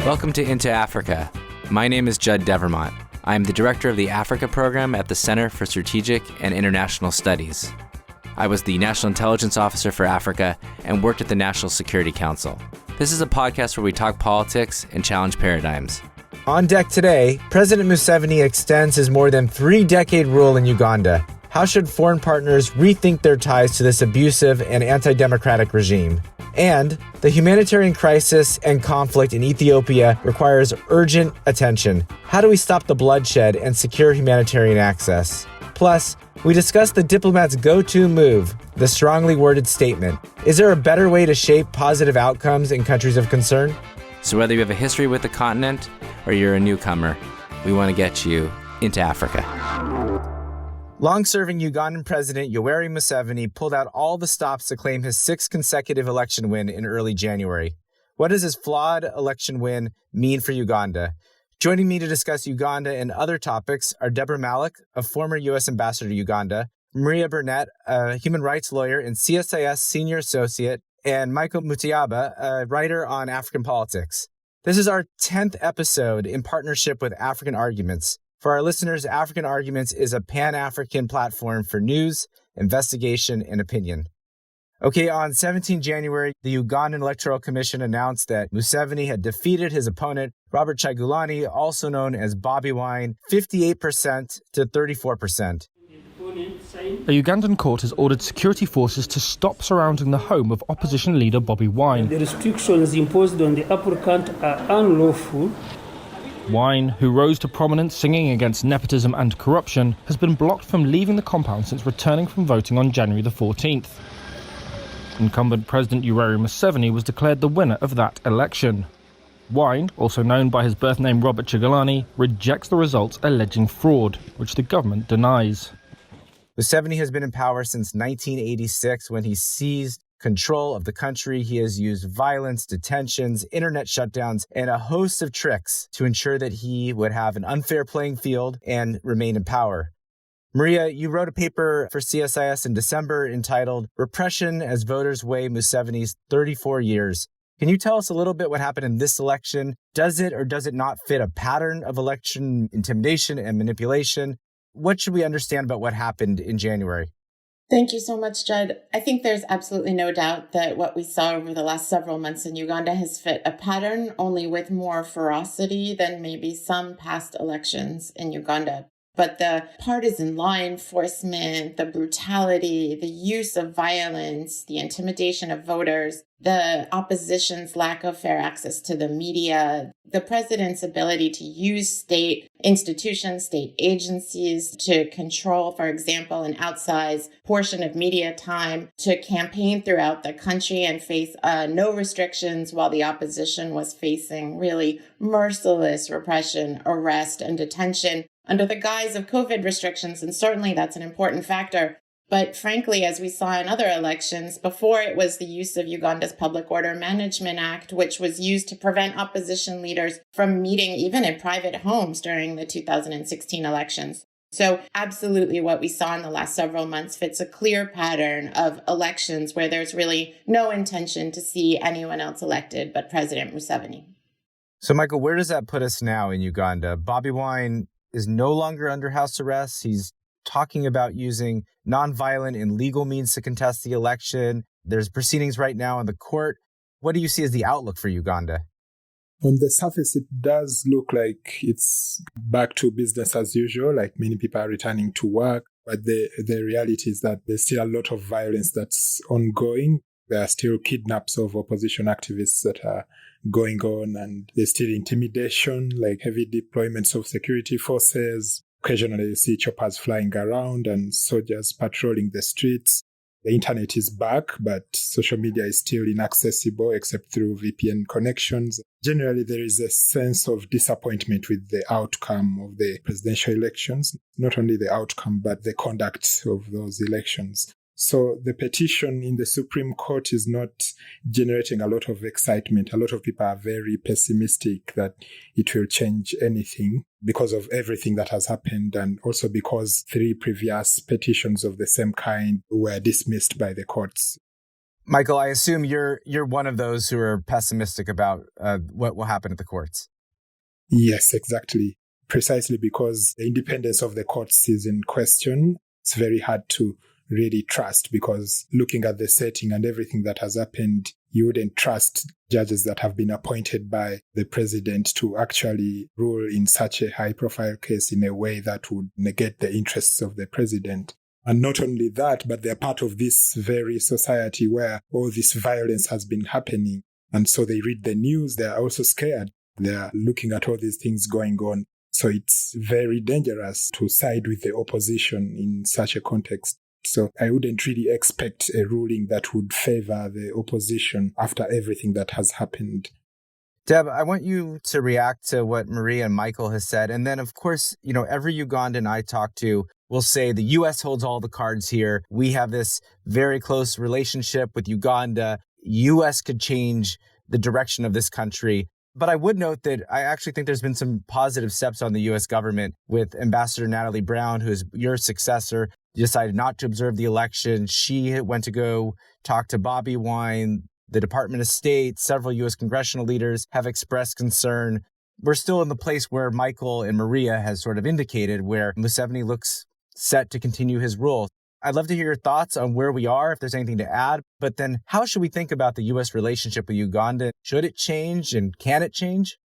Welcome to Into Africa. My name is Judd Devermont. I am the director of the Africa program at the Center for Strategic and International Studies. I was the National Intelligence Officer for Africa and worked at the National Security Council. This is a podcast where we talk politics and challenge paradigms. On deck today, President Museveni extends his more than 3-decade rule in Uganda. How should foreign partners rethink their ties to this abusive and anti-democratic regime? And the humanitarian crisis and conflict in Ethiopia requires urgent attention. How do we stop the bloodshed and secure humanitarian access? Plus, we discuss the diplomat's go-to move, the strongly worded statement. Is there a better way to shape positive outcomes in countries of concern? So whether you have a history with the continent or you're a newcomer, we want to get you into Africa. Long-serving Ugandan President Yoweri Museveni pulled out all the stops to claim his 6th consecutive election win in early January. What does his flawed election win mean for Uganda? Joining me to discuss Uganda and other topics are Deborah Malac, a former U.S. ambassador to Uganda, Maria Burnett, a human rights lawyer and CSIS senior associate, and Michael Mutyaba, a writer on African politics. This is our 10th episode in partnership with African Arguments. For our listeners, African Arguments is a pan-African platform for news, investigation, and opinion. Okay, on 17 January, the Ugandan Electoral Commission announced that Museveni had defeated his opponent, Robert Kyagulanyi, also known as Bobi Wine, 58% to 34%. A Ugandan court has ordered security forces to stop surrounding the home of opposition leader Bobi Wine. The restrictions imposed on the applicant are unlawful. Wine, who rose to prominence singing against nepotism and corruption, has been blocked from leaving the compound since returning from voting on January the 14th. Incumbent President Yoweri Museveni was declared the winner of that election. Wine, also known by his birth name Robert Kyagulanyi, rejects the results, alleging fraud, which the government denies. Museveni has been in power since 1986 when he seized control of the country. He has used violence, detentions, internet shutdowns, and a host of tricks to ensure that he would have an unfair playing field and remain in power. Maria, you wrote a paper for CSIS in December entitled Repression as Voters Weigh Museveni's 34 Years. Can you tell us a little bit what happened in this election? Does it or does it not fit a pattern of election intimidation and manipulation? What should we understand about what happened in January? Thank you so much, Judd. I think there's absolutely no doubt that what we saw over the last several months in Uganda has fit a pattern, only with more ferocity than maybe some past elections in Uganda. But the partisan law enforcement, the brutality, the use of violence, the intimidation of voters, the opposition's lack of fair access to the media, the president's ability to use state institutions, state agencies to control, for example, an outsized portion of media time, to campaign throughout the country and face no restrictions while the opposition was facing really merciless repression, arrest, and detention under the guise of COVID restrictions. And certainly that's an important factor. But frankly, as we saw in other elections, before it was the use of Uganda's Public Order Management Act, which was used to prevent opposition leaders from meeting even in private homes during the 2016 elections. So absolutely what we saw in the last several months fits a clear pattern of elections where there's really no intention to see anyone else elected but President Museveni. So, Michael, where does that put us now in Uganda? Bobi Wine is no longer under house arrest. He's talking about using nonviolent and legal means to contest the election. There's proceedings right now in the court. What do you see as the outlook for Uganda? On the surface, it does look like it's back to business as usual, like many people are returning to work. But the reality is that there's still a lot of violence that's ongoing. There are still kidnaps of opposition activists that are going on, and there's still intimidation, like heavy deployments of security forces. Occasionally you see choppers flying around and soldiers patrolling the streets. The internet is back, but social media is still inaccessible except through VPN connections. Generally, there is a sense of disappointment with the outcome of the presidential elections. Not only the outcome, but the conduct of those elections. So the petition in the Supreme Court is not generating a lot of excitement. A lot of people are very pessimistic that it will change anything because of everything that has happened, and also because 3 previous petitions of the same kind were dismissed by the courts. Michael, I assume you're one of those who are pessimistic about what will happen at the courts. Yes, exactly. Precisely because the independence of the courts is in question. It's very hard to really trust, because looking at the setting and everything that has happened, you wouldn't trust judges that have been appointed by the president to actually rule in such a high-profile case in a way that would negate the interests of the president. And not only that, but they're part of this very society where all this violence has been happening. And so they read the news, they're also scared. They're looking at all these things going on. So it's very dangerous to side with the opposition in such a context. So I wouldn't really expect a ruling that would favor the opposition after everything that has happened. Deb, I want you to react to what Maria and Michael has said. And then, of course, every Ugandan I talk to will say the U.S. holds all the cards here. We have this very close relationship with Uganda. U.S. could change the direction of this country. But I would note that I actually think there's been some positive steps on the U.S. government with Ambassador Natalie Brown, who is your successor, decided not to observe the election. She went to go talk to Bobby Wine. The Department of State, several U.S. congressional leaders have expressed concern. We're still in the place where Michael and Maria has sort of indicated, where Museveni looks set to continue his rule. I'd love to hear your thoughts on where we are, if there's anything to add. But then how should we think about the U.S. relationship with Uganda? Should it change, and can it change?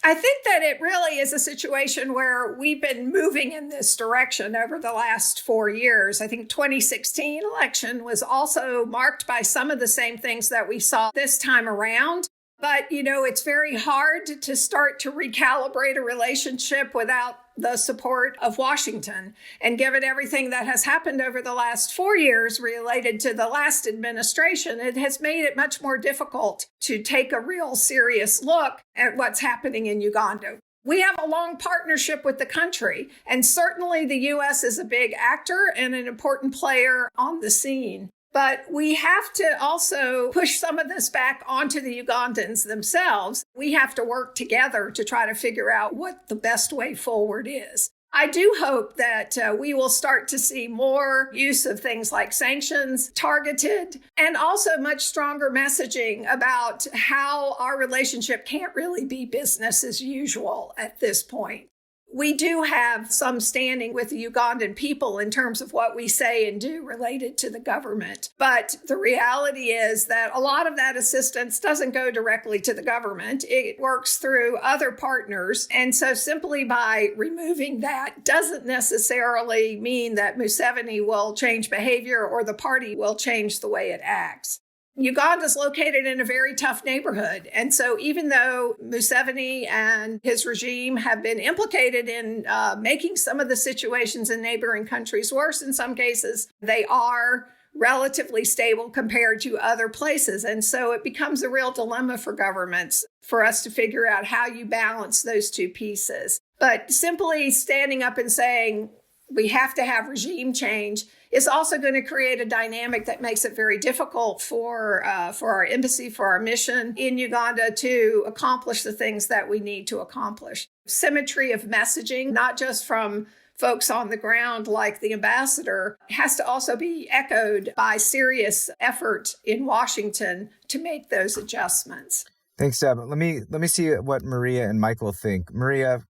I think that it really is a situation where we've been moving in this direction over the last 4 years. I think 2016 election was also marked by some of the same things that we saw this time around. But, it's very hard to start to recalibrate a relationship without the support of Washington. And given everything that has happened over the last 4 years related to the last administration, it has made it much more difficult to take a real serious look at what's happening in Uganda. We have a long partnership with the country, and certainly the U.S. is a big actor and an important player on the scene. But we have to also push some of this back onto the Ugandans themselves. We have to work together to try to figure out what the best way forward is. I do hope that we will start to see more use of things like sanctions, targeted, and also much stronger messaging about how our relationship can't really be business as usual at this point. We do have some standing with the Ugandan people in terms of what we say and do related to the government. But the reality is that a lot of that assistance doesn't go directly to the government. It works through other partners. And so simply by removing that doesn't necessarily mean that Museveni will change behavior or the party will change the way it acts. Uganda is located in a very tough neighborhood. And so even though Museveni and his regime have been implicated in making some of the situations in neighboring countries worse in some cases, they are relatively stable compared to other places. And so it becomes a real dilemma for governments for us to figure out how you balance those two pieces. But simply standing up and saying we have to have regime change is also going to create a dynamic that makes it very difficult for our embassy, for our mission in Uganda to accomplish the things that we need to accomplish. Symmetry of messaging, not just from folks on the ground like the ambassador, has to also be echoed by serious effort in Washington to make those adjustments. Thanks, Deb. Let me see what Maria and Michael think. Maria,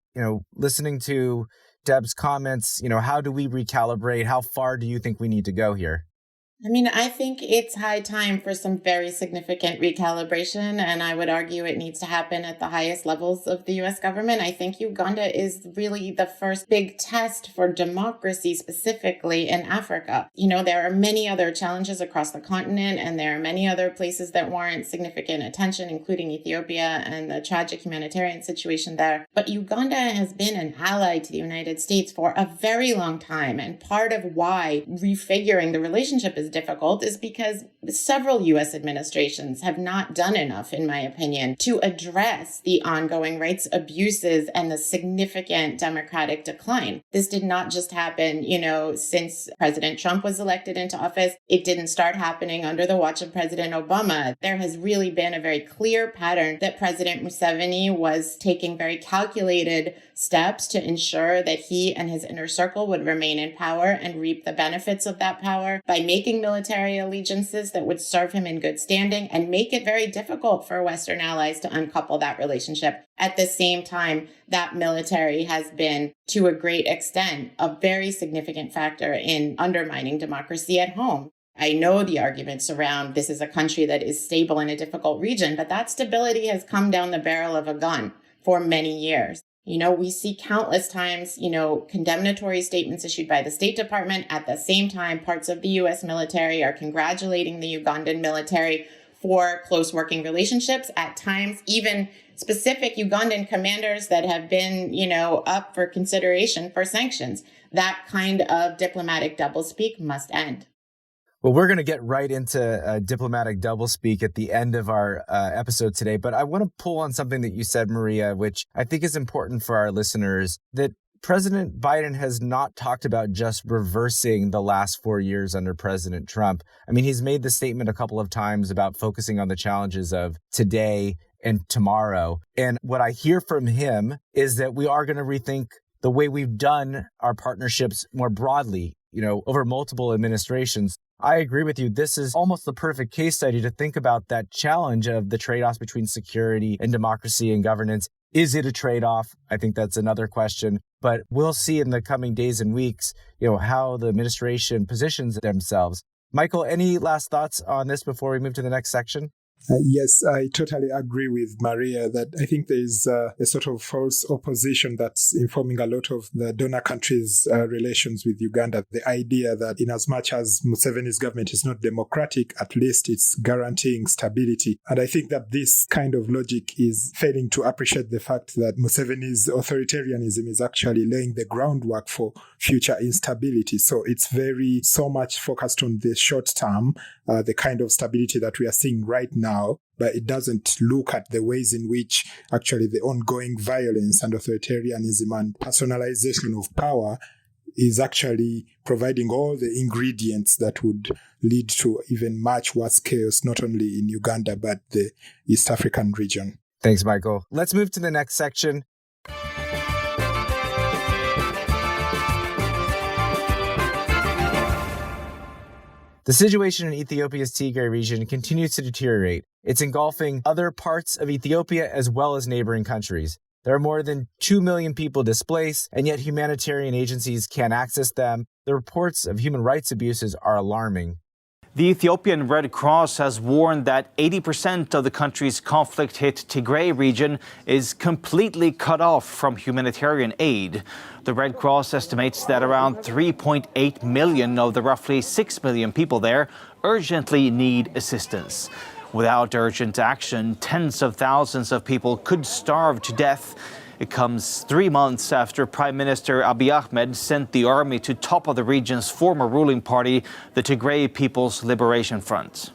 listening to Deb's comments, how do we recalibrate? How far do you think we need to go here? I think it's high time for some very significant recalibration, and I would argue it needs to happen at the highest levels of the U.S. government. I think Uganda is really the first big test for democracy, specifically in Africa. There are many other challenges across the continent, and there are many other places that warrant significant attention, including Ethiopia and the tragic humanitarian situation there. But Uganda has been an ally to the United States for a very long time, and part of why refiguring the relationship is difficult is because several U.S. administrations have not done enough, in my opinion, to address the ongoing rights abuses and the significant democratic decline. This did not just happen, since President Trump was elected into office. It didn't start happening under the watch of President Obama. There has really been a very clear pattern that President Museveni was taking very calculated steps to ensure that he and his inner circle would remain in power and reap the benefits of that power by making military allegiances that would serve him in good standing and make it very difficult for Western allies to uncouple that relationship. At the same time, that military has been, to a great extent, a very significant factor in undermining democracy at home. I know the arguments around this is a country that is stable in a difficult region, but that stability has come down the barrel of a gun for many years. We see countless times, condemnatory statements issued by the State Department. At the same time, parts of the U.S. military are congratulating the Ugandan military for close working relationships. At times, even specific Ugandan commanders that have been, up for consideration for sanctions. That kind of diplomatic doublespeak must end. Well, we're going to get right into diplomatic doublespeak at the end of our episode today, but I want to pull on something that you said, Maria, which I think is important for our listeners, that President Biden has not talked about just reversing the last 4 years under President Trump. I mean, he's made the statement a couple of times about focusing on the challenges of today and tomorrow. And what I hear from him is that we are going to rethink the way we've done our partnerships more broadly, over multiple administrations. I agree with you. This is almost the perfect case study to think about that challenge of the trade-offs between security and democracy and governance. Is it a trade-off? I think that's another question. But we'll see in the coming days and weeks, how the administration positions themselves. Michael, any last thoughts on this before we move to the next section? Yes, I totally agree with Maria that I think there is a sort of false opposition that's informing a lot of the donor countries' relations with Uganda. The idea that in as much as Museveni's government is not democratic, at least it's guaranteeing stability. And I think that this kind of logic is failing to appreciate the fact that Museveni's authoritarianism is actually laying the groundwork for future instability. So it's so much focused on the short term, the kind of stability that we are seeing right now. But it doesn't look at the ways in which actually the ongoing violence and authoritarianism and personalization of power is actually providing all the ingredients that would lead to even much worse chaos, not only in Uganda, but the East African region. Thanks, Michael. Let's move to the next section. The situation in Ethiopia's Tigray region continues to deteriorate. It's engulfing other parts of Ethiopia as well as neighboring countries. There are more than 2 million people displaced, and yet humanitarian agencies can't access them. The reports of human rights abuses are alarming. The Ethiopian Red Cross has warned that 80% of the country's conflict-hit Tigray region is completely cut off from humanitarian aid. The Red Cross estimates that around 3.8 million of the roughly 6 million people there urgently need assistance. Without urgent action, tens of thousands of people could starve to death. It comes 3 months after Prime Minister Abiy Ahmed sent the army to topple the region's former ruling party, the Tigray People's Liberation Front.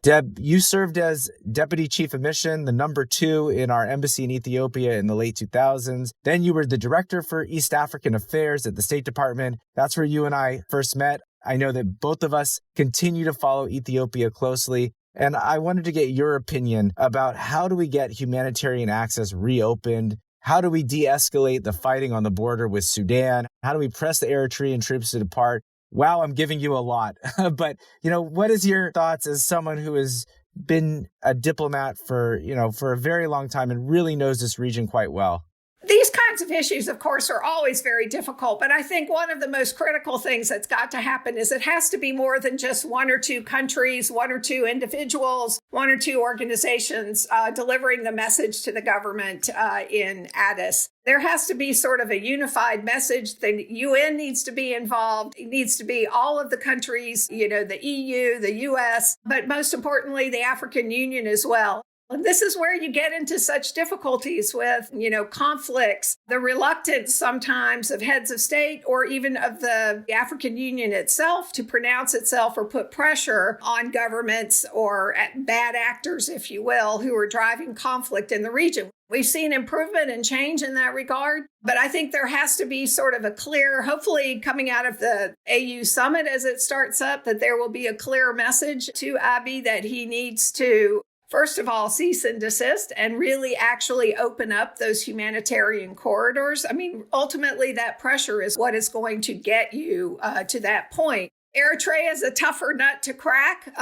Deb, you served as Deputy Chief of Mission, the number 2 in our embassy in Ethiopia in the late 2000s. Then you were the Director for East African Affairs at the State Department. That's where you and I first met. I know that both of us continue to follow Ethiopia closely. And I wanted to get your opinion about how do we get humanitarian access reopened? How do we de-escalate the fighting on the border with Sudan? How do we press the Eritrean troops to depart? Wow, I'm giving you a lot. But, what is your thoughts as someone who has been a diplomat for a very long time and really knows this region quite well? These kinds of issues, of course, are always very difficult. But I think one of the most critical things that's got to happen is it has to be more than just 1 or 2 countries, 1 or 2 individuals, 1 or 2 organizations delivering the message to the government in Addis. There has to be sort of a unified message. The UN needs to be involved. It needs to be all of the countries, the EU, the US, but most importantly, the African Union as well. And this is where you get into such difficulties with, conflicts, the reluctance sometimes of heads of state or even of the African Union itself to pronounce itself or put pressure on governments or bad actors, if you will, who are driving conflict in the region. We've seen improvement and change in that regard, but I think there has to be sort of a clear, hopefully coming out of the AU summit as it starts up, that there will be a clear message to Abiy that he needs to first of all, cease and desist and really actually open up those humanitarian corridors. I mean, ultimately, that pressure is what is going to get you to that point. Eritrea is a tougher nut to crack.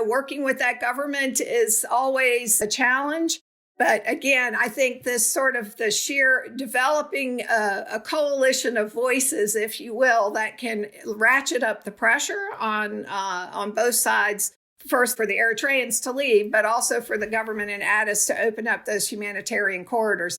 Working with that government is always a challenge. But again, I think this sort of the sheer developing a coalition of voices, if you will, that can ratchet up the pressure on both sides. First, for the Eritreans to leave, but also for the government in Addis to open up those humanitarian corridors.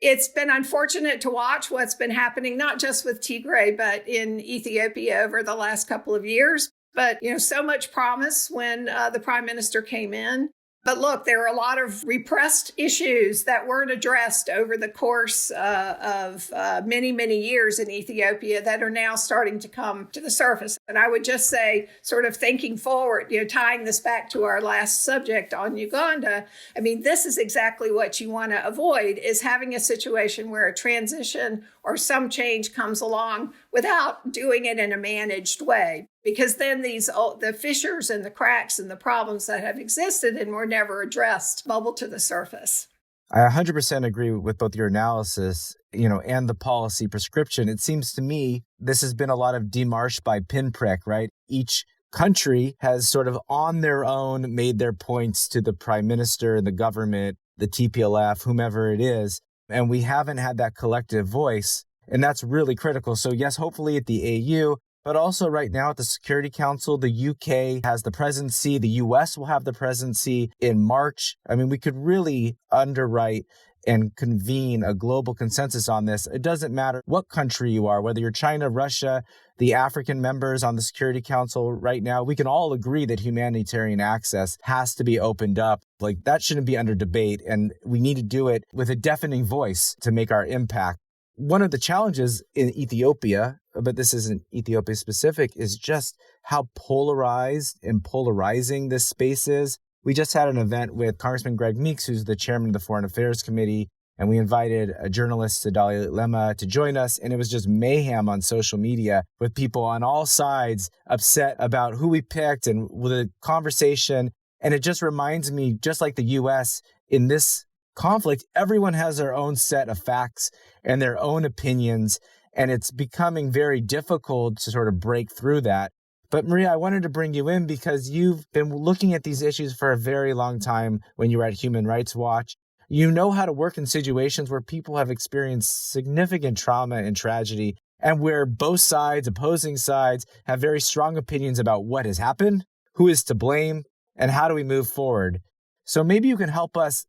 It's been unfortunate to watch what's been happening, not just with Tigray, but in Ethiopia over the last couple of years. But, so much promise when the prime minister came in. But look, there are a lot of repressed issues that weren't addressed over the course of many, many years in Ethiopia that are now starting to come to the surface. And I would just say, sort of thinking forward, tying this back to our last subject on Uganda, I mean, this is exactly what you want to avoid, is having a situation where a transition or some change comes along without doing it in a managed way. Because then the fissures and the cracks and the problems that have existed and were never addressed bubble to the surface. I 100% agree with both your analysis, and the policy prescription. It seems to me this has been a lot of démarche by pinprick, right? Each country has sort of on their own made their points to the prime minister and the government, the TPLF, whomever it is, and we haven't had that collective voice. And that's really critical. So yes, hopefully at the AU, but also right now at the Security Council, the UK has the presidency. The US will have the presidency in March. I mean, we could really underwrite and convene a global consensus on this. It doesn't matter what country you are, whether you're China, Russia, the African members on the Security Council right now, we can all agree that humanitarian access has to be opened up. Like, that shouldn't be under debate. And we need to do it with a deafening voice to make our impact. One of the challenges in Ethiopia, but this isn't Ethiopia specific, is just how polarized and polarizing this space is. We just had an event with Congressman Greg Meeks, who's the chairman of the Foreign Affairs Committee, and we invited a journalist, Sedalia Lema, to join us. And it was just mayhem on social media with people on all sides upset about who we picked and the conversation. And it just reminds me, just like the U.S. in this conflict, everyone has their own set of facts and their own opinions, and it's becoming very difficult to sort of break through that. But Maria, I wanted to bring you in because you've been looking at these issues for a very long time when you were at Human Rights Watch. You know how to work in situations where people have experienced significant trauma and tragedy, and where both sides, opposing sides, have very strong opinions about what has happened, who is to blame, and how do we move forward. So maybe you can help us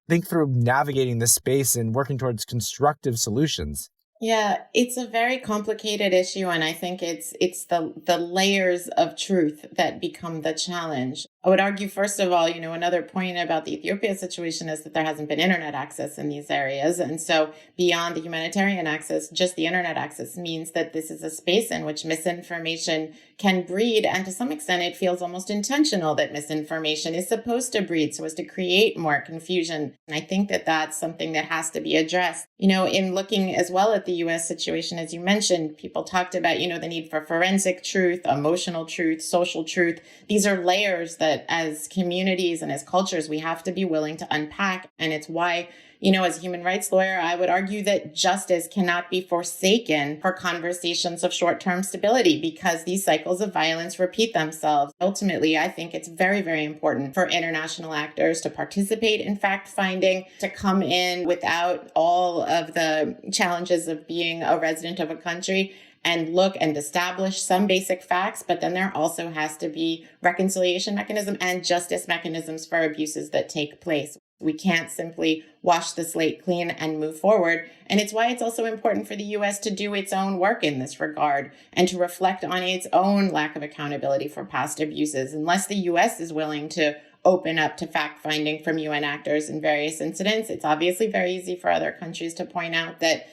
think through navigating this space and working towards constructive solutions. Yeah, it's a very complicated issue, and I think it's the layers of truth that become the challenge. I would argue, first of all, another point about the Ethiopia situation is that there hasn't been internet access in these areas. And so beyond the humanitarian access, just the internet access means that this is a space in which misinformation can breed. And to some extent, it feels almost intentional that misinformation is supposed to breed so as to create more confusion. And I think that that's something that has to be addressed. In looking as well at the U.S. situation, as you mentioned, people talked about, the need for forensic truth, emotional truth, social truth. These are layers that as communities and as cultures, we have to be willing to unpack. And it's why, as a human rights lawyer, I would argue that justice cannot be forsaken for conversations of short-term stability because these cycles of violence repeat themselves. Ultimately, I think it's very, very important for international actors to participate in fact-finding, to come in without all of the challenges of being a resident of a country and look and establish some basic facts, but then there also has to be reconciliation mechanism and justice mechanisms for abuses that take place. We can't simply wash the slate clean and move forward. And it's why it's also important for the U.S. to do its own work in this regard and to reflect on its own lack of accountability for past abuses. Unless the U.S. is willing to open up to fact-finding from UN actors in various incidents, it's obviously very easy for other countries to point out that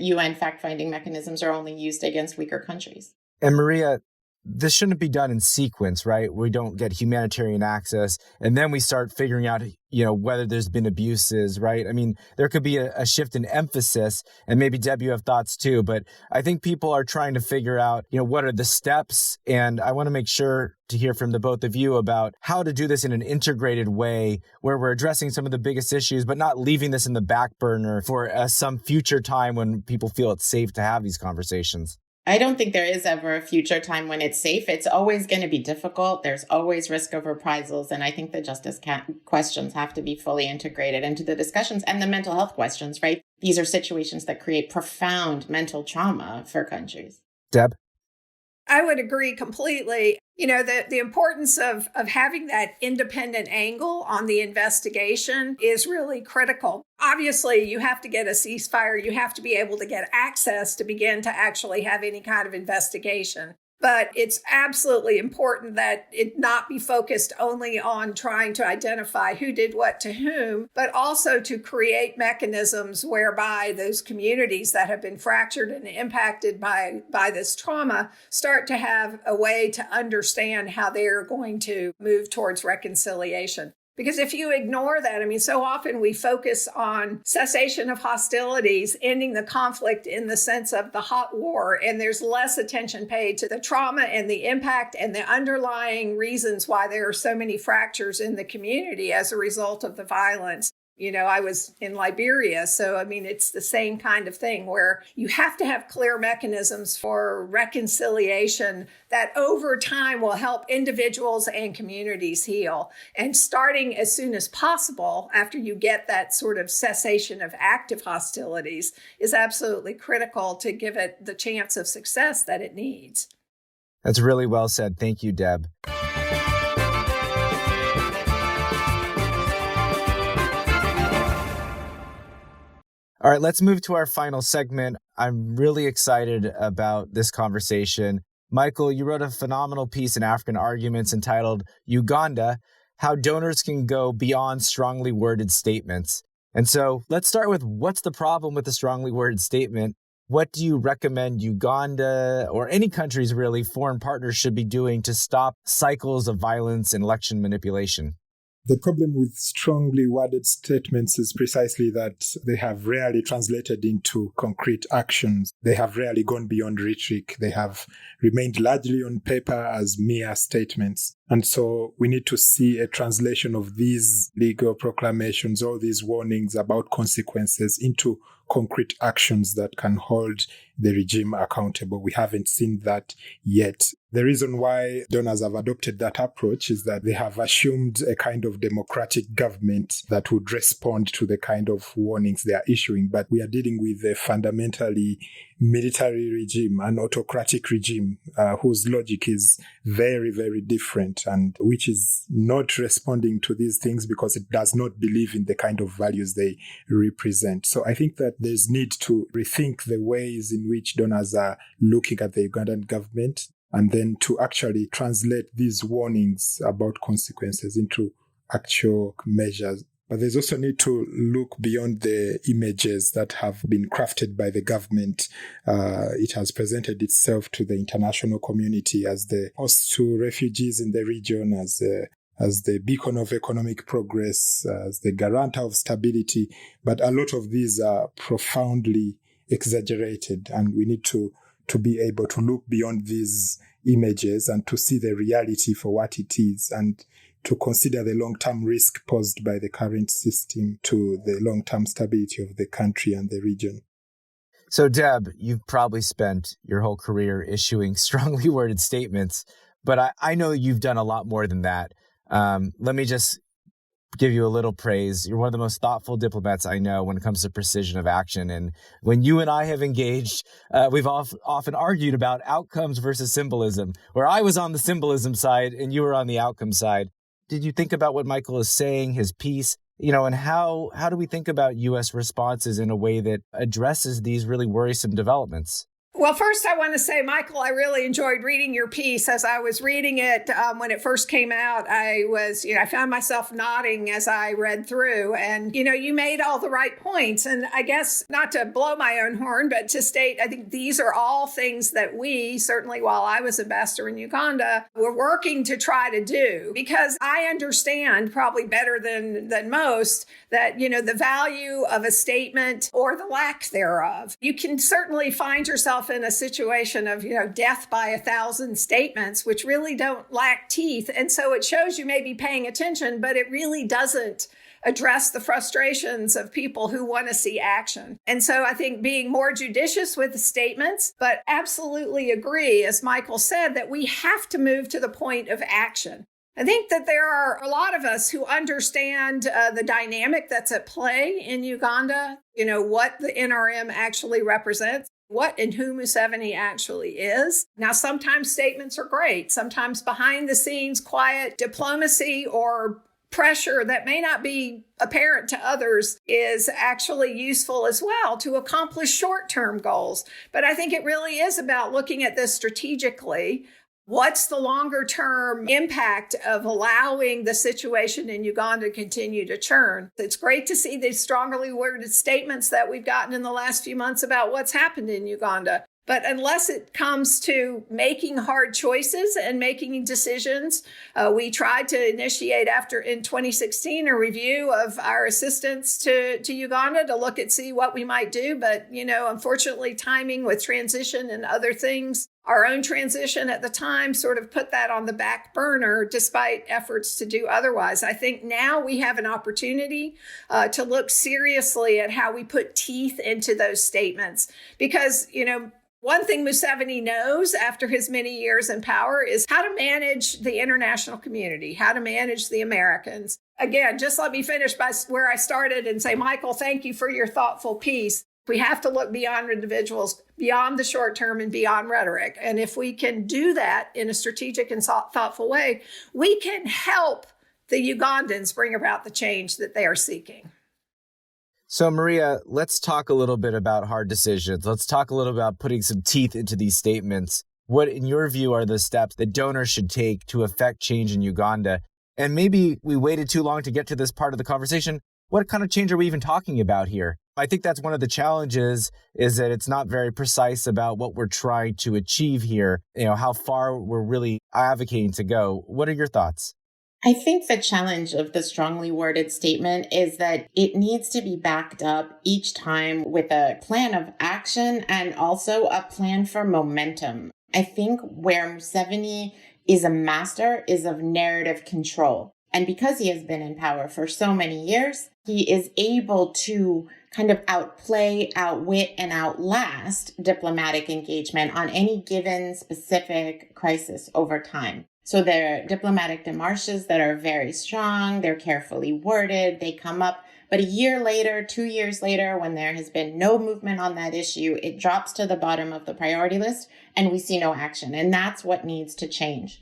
UN fact-finding mechanisms are only used against weaker countries. And Maria, this shouldn't be done in sequence, right? We don't get humanitarian access and then we start figuring out, whether there's been abuses, right? I mean, there could be a shift in emphasis, and maybe Deb, you have thoughts too, but I think people are trying to figure out, what are the steps? And I want to make sure to hear from the both of you about how to do this in an integrated way where we're addressing some of the biggest issues, but not leaving this in the back burner for some future time when people feel it's safe to have these conversations. I don't think there is ever a future time when it's safe. It's always going to be difficult. There's always risk of reprisals. And I think the justice questions have to be fully integrated into the discussions and the mental health questions, right? These are situations that create profound mental trauma for countries. Deb? I would agree completely. You know, the importance of having that independent angle on the investigation is really critical. Obviously, you have to get a ceasefire. You have to be able to get access to begin to actually have any kind of investigation. But it's absolutely important that it not be focused only on trying to identify who did what to whom, but also to create mechanisms whereby those communities that have been fractured and impacted by this trauma start to have a way to understand how they're going to move towards reconciliation. Because if you ignore that, I mean, so often we focus on cessation of hostilities, ending the conflict in the sense of the hot war, and there's less attention paid to the trauma and the impact and the underlying reasons why there are so many fractures in the community as a result of the violence. You know, I was in Liberia, so I mean, it's the same kind of thing where you have to have clear mechanisms for reconciliation that over time will help individuals and communities heal. And starting as soon as possible after you get that sort of cessation of active hostilities is absolutely critical to give it the chance of success that it needs. That's really well said. Thank you, Deb. All right, let's move to our final segment. I'm really excited about this conversation. Michael, you wrote a phenomenal piece in African Arguments entitled Uganda, How Donors Can Go Beyond Strongly Worded Statements. And so let's start with what's the problem with the strongly worded statement? What do you recommend Uganda or any countries really, foreign partners should be doing to stop cycles of violence and election manipulation? The problem with strongly worded statements is precisely that they have rarely translated into concrete actions. They have rarely gone beyond rhetoric. They have remained largely on paper as mere statements. And so we need to see a translation of these legal proclamations, all these warnings about consequences into concrete actions that can hold the regime accountable. We haven't seen that yet. The reason why donors have adopted that approach is that they have assumed a kind of democratic government that would respond to the kind of warnings they are issuing. But we are dealing with a fundamentally military regime, an autocratic regime, whose logic is very, very different and which is not responding to these things because it does not believe in the kind of values they represent. So I think that there's need to rethink the ways in which donors are looking at the Ugandan government and then to actually translate these warnings about consequences into actual measures. But there's also need to look beyond the images that have been crafted by the government. It has presented itself to the international community as the host to refugees in the region, as the beacon of economic progress, as the guarantor of stability. But a lot of these are profoundly exaggerated, and we need to be able to look beyond these images and to see the reality for what it is and to consider the long-term risk posed by the current system to the long-term stability of the country and the region. So, Deb, you've probably spent your whole career issuing strongly worded statements, but I know you've done a lot more than that. Let me just give you a little praise. You're one of the most thoughtful diplomats I know when it comes to precision of action. And when you and I have engaged, we've often argued about outcomes versus symbolism, where I was on the symbolism side and you were on the outcome side. Did you think about what Michael is saying, his piece, and how do we think about U.S. responses in a way that addresses these really worrisome developments? Well, first, I want to say, Michael, I really enjoyed reading your piece. As I was reading it when it first came out, I found myself nodding as I read through. And, you made all the right points. And I guess not to blow my own horn, but to state, I think these are all things that we, certainly while I was ambassador in Uganda, were working to try to do. Because I understand probably better than most that, the value of a statement or the lack thereof. You can certainly find yourself yourself in a situation of, death by 1,000 statements, which really don't lack teeth. And so it shows you may be paying attention, but it really doesn't address the frustrations of people who want to see action. And so I think being more judicious with the statements, but absolutely agree, as Michael said, that we have to move to the point of action. I think that there are a lot of us who understand the dynamic that's at play in Uganda, what the NRM actually represents, what and who Museveni actually is. Now, sometimes statements are great. Sometimes behind the scenes, quiet diplomacy or pressure that may not be apparent to others is actually useful as well to accomplish short-term goals. But I think it really is about looking at this strategically. What's the longer-term impact of allowing the situation in Uganda to continue to churn? It's great to see these strongly worded statements that we've gotten in the last few months about what's happened in Uganda. But unless it comes to making hard choices and making decisions, we tried to initiate in 2016 a review of our assistance to Uganda to look see what we might do. But, unfortunately, timing with transition and other things, our own transition at the time sort of put that on the back burner despite efforts to do otherwise. I think now we have an opportunity to look seriously at how we put teeth into those statements because, one thing Museveni knows after his many years in power is how to manage the international community, how to manage the Americans. Again, just let me finish by where I started and say, Michael, thank you for your thoughtful piece. We have to look beyond individuals, beyond the short term and beyond rhetoric. And if we can do that in a strategic and thoughtful way, we can help the Ugandans bring about the change that they are seeking. So, Maria, let's talk a little bit about hard decisions. Let's talk a little about putting some teeth into these statements. What, in your view, are the steps that donors should take to affect change in Uganda? And maybe we waited too long to get to this part of the conversation. What kind of change are we even talking about here? I think that's one of the challenges is that it's not very precise about what we're trying to achieve here, how far we're really advocating to go. What are your thoughts? I think the challenge of the strongly worded statement is that it needs to be backed up each time with a plan of action and also a plan for momentum. I think where Museveni is a master is of narrative control. And because he has been in power for so many years, he is able to kind of outplay, outwit, and outlast diplomatic engagement on any given specific crisis over time. So there are diplomatic démarches that are very strong, they're carefully worded, they come up, but a year later, 2 years later, when there has been no movement on that issue, it drops to the bottom of the priority list and we see no action. And that's what needs to change.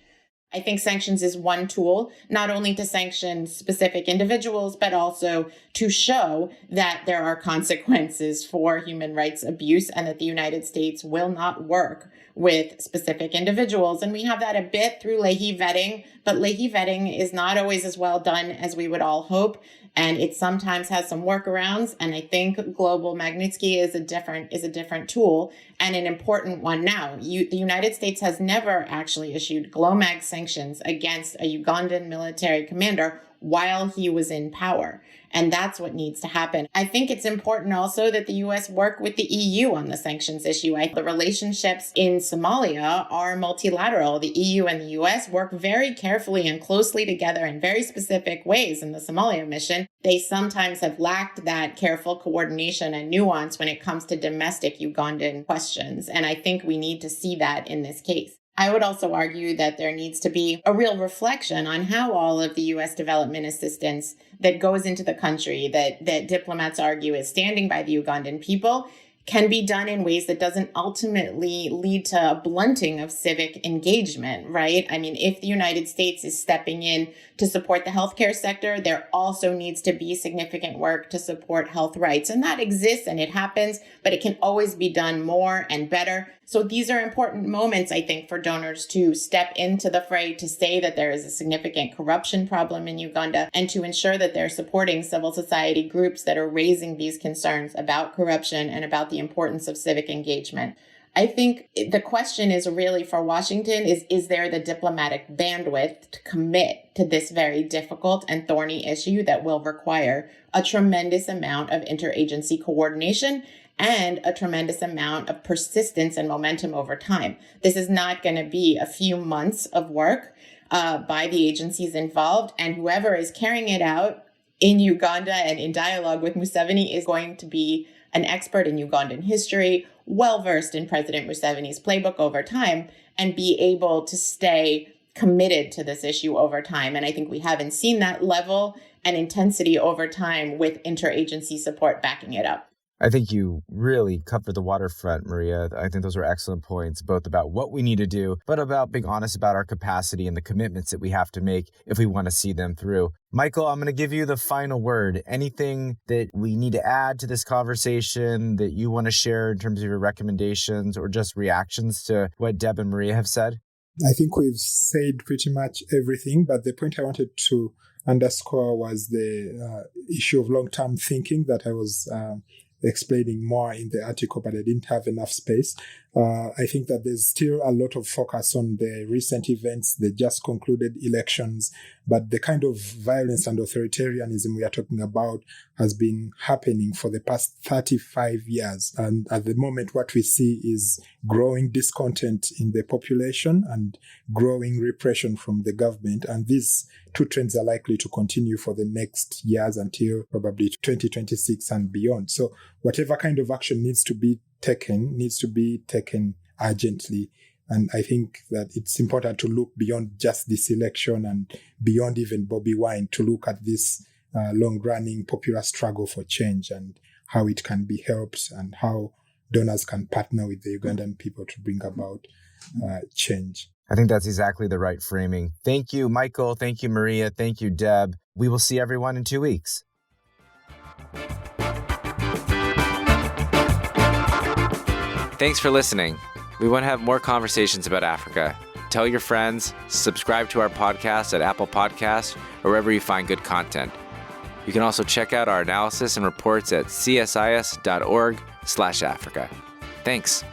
I think sanctions is one tool, not only to sanction specific individuals, but also to show that there are consequences for human rights abuse and that the United States will not work with specific individuals. And we have that a bit through Leahy vetting, but Leahy vetting is not always as well done as we would all hope. And it sometimes has some workarounds. And I think Global Magnitsky is a different tool and an important one now. The United States has never actually issued GLOMAG sanctions against a Ugandan military commander while he was in power. And that's what needs to happen. I think it's important also that the U.S. work with the EU on the sanctions issue. The relationships in Somalia are multilateral. The EU and the U.S. work very carefully and closely together in very specific ways in the Somalia mission. They sometimes have lacked that careful coordination and nuance when it comes to domestic Ugandan questions. And I think we need to see that in this case. I would also argue that there needs to be a real reflection on how all of the U.S. development assistance that goes into the country that diplomats argue is standing by the Ugandan people can be done in ways that doesn't ultimately lead to a blunting of civic engagement, right? I mean, if the United States is stepping in to support the healthcare sector, there also needs to be significant work to support health rights. And that exists and it happens, but it can always be done more and better. So these are important moments, I think, for donors to step into the fray, to say that there is a significant corruption problem in Uganda, and to ensure that they're supporting civil society groups that are raising these concerns about corruption and about the importance of civic engagement. I think the question is really for Washington is there the diplomatic bandwidth to commit to this very difficult and thorny issue that will require a tremendous amount of interagency coordination and a tremendous amount of persistence and momentum over time. This is not going to be a few months of work by the agencies involved, and whoever is carrying it out in Uganda and in dialogue with Museveni is going to be an expert in Ugandan history, well-versed in President Museveni's playbook over time, and be able to stay committed to this issue over time. And I think we haven't seen that level and intensity over time with interagency support backing it up. I think you really covered the waterfront, Maria. I think those are excellent points, both about what we need to do, but about being honest about our capacity and the commitments that we have to make if we want to see them through. Michael, I'm going to give you the final word. Anything that we need to add to this conversation that you want to share in terms of your recommendations or just reactions to what Deb and Maria have said? I think we've said pretty much everything, but the point I wanted to underscore was the issue of long-term thinking that I was explaining more in the article, but I didn't have enough space. I think that there's still a lot of focus on the recent events, the just concluded elections, but the kind of violence and authoritarianism we are talking about has been happening for the past 35 years. And at the moment, what we see is growing discontent in the population and growing repression from the government. And these two trends are likely to continue for the next years until probably 2026 and beyond. So whatever kind of action needs to be taken urgently. And I think that it's important to look beyond just this election and beyond even Bobi Wine to look at this long-running popular struggle for change and how it can be helped and how donors can partner with the Ugandan people to bring about change. I think that's exactly the right framing. Thank you, Michael. Thank you, Maria. Thank you, Deb. We will see everyone in 2 weeks. Thanks for listening. We want to have more conversations about Africa. Tell your friends, subscribe to our podcast at Apple Podcasts or wherever you find good content. You can also check out our analysis and reports at csis.org/Africa. Thanks.